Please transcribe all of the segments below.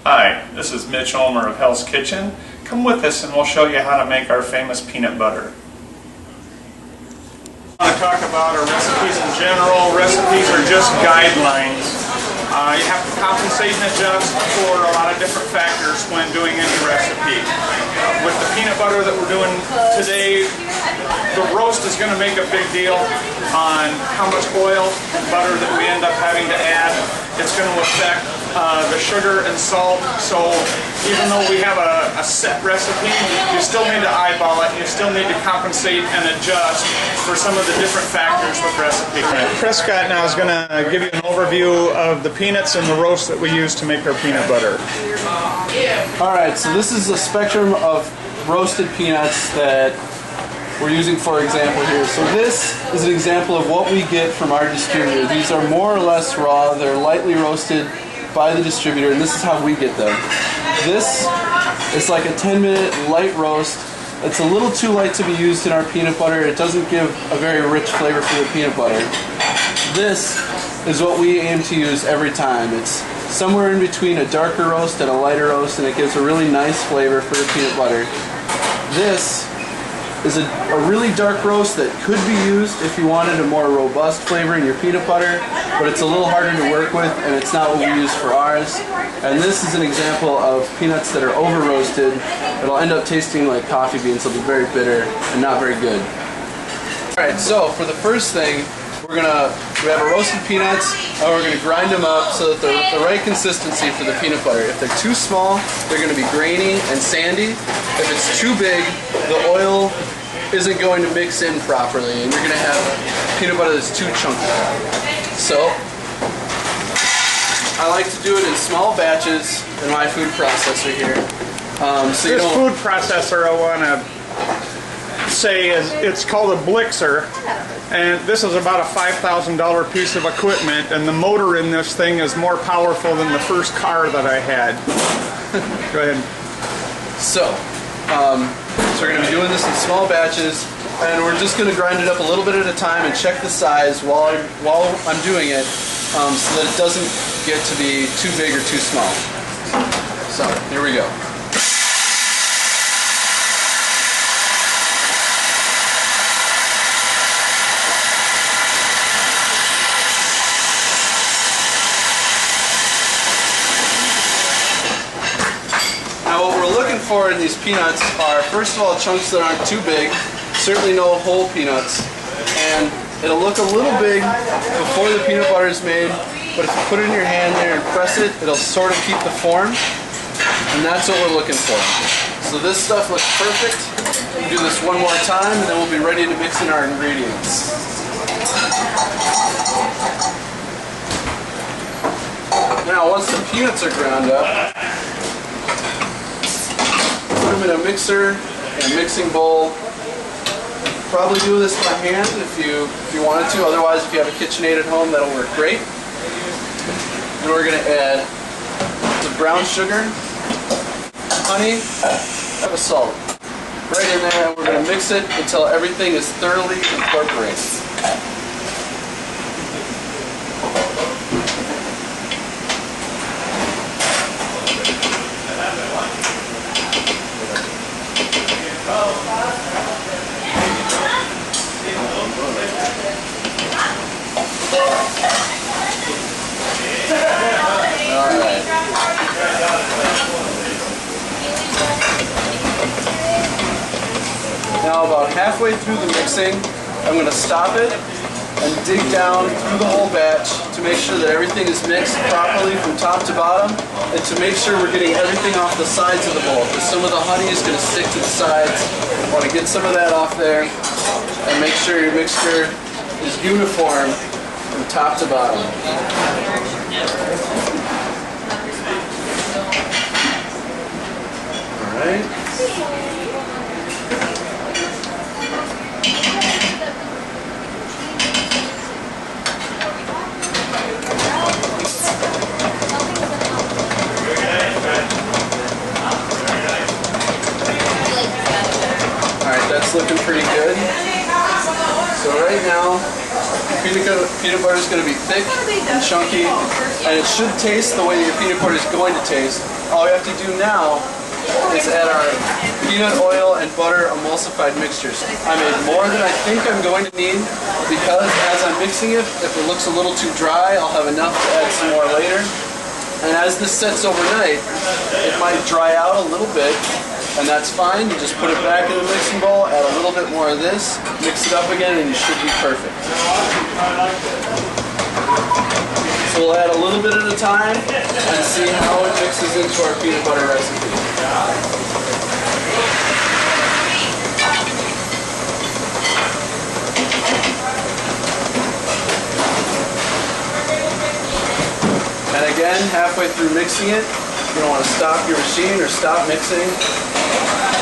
Hi, this is Mitch Ulmer of Hell's Kitchen. Come with us and we'll show you how to make our famous peanut butter. I want to talk about our recipes in general. Recipes are just guidelines. You have to compensate and adjust for a lot of different factors when doing any recipe. With the peanut butter that we're doing today, the roast is going to make a big deal on how much oil and butter that we end up having to add. It's going to affect the sugar and salt, so even though we have a set recipe, you still need to eyeball it, you still need to compensate and adjust for some of the different factors with recipe. Prescott now is going to give you an overview of the peanuts and the roast that we use to make our peanut butter. Alright, so this is a spectrum of roasted peanuts that we're using for example here. So this is an example of what we get from our distributor. These are more or less raw, they're lightly roasted by the distributor, and this is how we get them. This is like a 10-minute light roast. It's a little too light to be used in our peanut butter. It doesn't give a very rich flavor for the peanut butter. This is what we aim to use every time. It's somewhere in between a darker roast and a lighter roast, and it gives a really nice flavor for the peanut butter. This is a really dark roast that could be used if you wanted a more robust flavor in your peanut butter, but it's a little harder to work with, and it's not what we use for ours. And this is an example of peanuts that are over roasted. It'll end up tasting like coffee beans. They'll be very bitter and not very good. Alright, so for the first thing, we have our roasted peanuts, and we're going to grind them up so that they're the right consistency for the peanut butter. If they're too small, they're going to be grainy and sandy. If it's too big, the oil isn't going to mix in properly, and you're going to have peanut butter that's too chunky. So, I like to do it in small batches in my food processor here. This food processor, I want to say, it's called a Blixer, and this is about a $5,000 piece of equipment, and the motor in this thing is more powerful than the first car that I had. Go ahead. So we're going to be doing this in small batches, and we're just going to grind it up a little bit at a time and check the size while I'm doing it, so that it doesn't get to be too big or too small. So here we go. Now what we're looking for in these peanuts are, first of all, chunks that aren't too big, certainly no whole peanuts, and it'll look a little big before the peanut butter is made, but if you put it in your hand there and press it, it'll sort of keep the form, and that's what we're looking for. So this stuff looks perfect. We'll do this one more time, and then we'll be ready to mix in our ingredients. Now once the peanuts are ground up, put them in a mixer, in a mixing bowl. Probably do this by hand if you wanted to. Otherwise, if you have a KitchenAid at home, that'll work great. And we're going to add some brown sugar, honey, and salt. Right in there, and we're going to mix it until everything is thoroughly incorporated. Alright. Now about halfway through the mixing, I'm going to stop it and dig down through the whole batch to make sure that everything is mixed properly from top to bottom, and to make sure we're getting everything off the sides of the bowl, because some of the honey is going to stick to the sides. I want to get some of that off there and make sure your mixture is uniform from top to bottom. Alright. Alright, that's looking pretty good. So right now, peanut butter is going to be thick and chunky, and it should taste the way your peanut butter is going to taste. all we have to do now is add our peanut oil and butter emulsified mixtures. I made more than I think I'm going to need because as I'm mixing it, if it looks a little too dry, I'll have enough to add some more later. And as this sets overnight, it might dry out a little bit, and that's fine. You just put it back in the mixing bowl, add a little bit more of this, mix it up again, and you should be perfect. So we'll add a little bit at a time and see how it mixes into our peanut butter recipe. And again, halfway through mixing it, you don't want to stop your machine or stop mixing.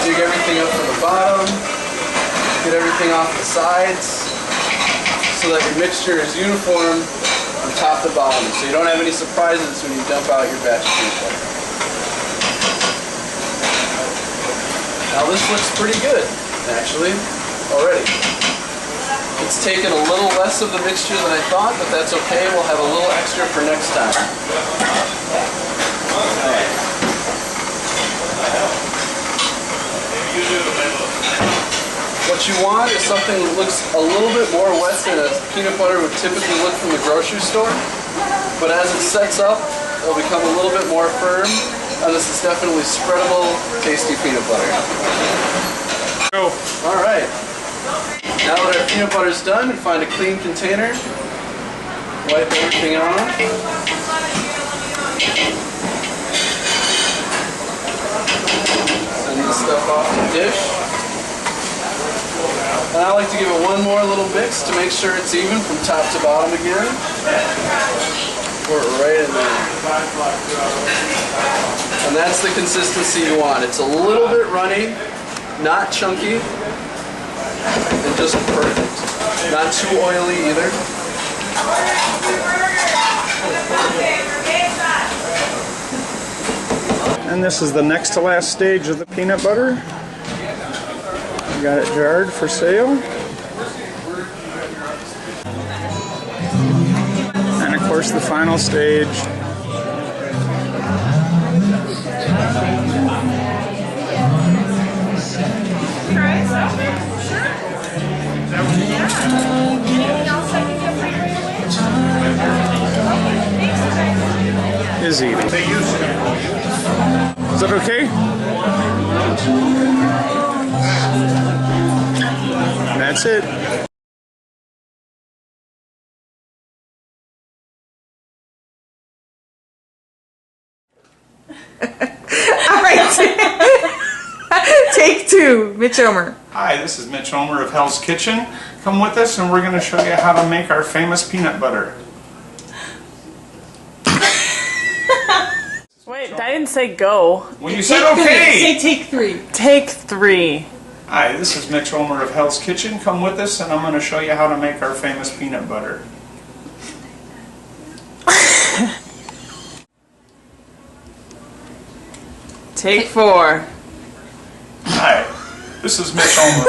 Dig everything up from the bottom, get everything off the sides so that your mixture is uniform from top to bottom, so you don't have any surprises when you dump out your batch of peanut butter. Now this looks pretty good, actually, already. It's taken a little less of the mixture than I thought, but that's okay. We'll have a little extra for next time. What you want is something that looks a little bit more wet than a peanut butter would typically look from the grocery store. But as it sets up, it'll become a little bit more firm. And this is definitely spreadable, tasty peanut butter. Go. All right. Now that our peanut butter is done, find a clean container. Wipe everything off. Send this stuff off the dish. And I like to give it one more little mix to make sure it's even from top to bottom again. Pour it right in there. And that's the consistency you want. It's a little bit runny, not chunky, and just perfect. Not too oily either. And this is the next to last stage of the peanut butter. We got it jarred for sale. And of course the final stage. Is eating. Is that okay? That's it. All right. Take two. Mitch Omer. Hi, this is Mitch Omer of Hell's Kitchen. Come with us and we're going to show you how to make our famous peanut butter. Wait, I didn't say go. When you said okay! Say take three. Take three. Hi, this is Mitch Omer of Hell's Kitchen. Come with us and I'm going to show you how to make our famous peanut butter. Take four. Hi, this is Mitch Omer.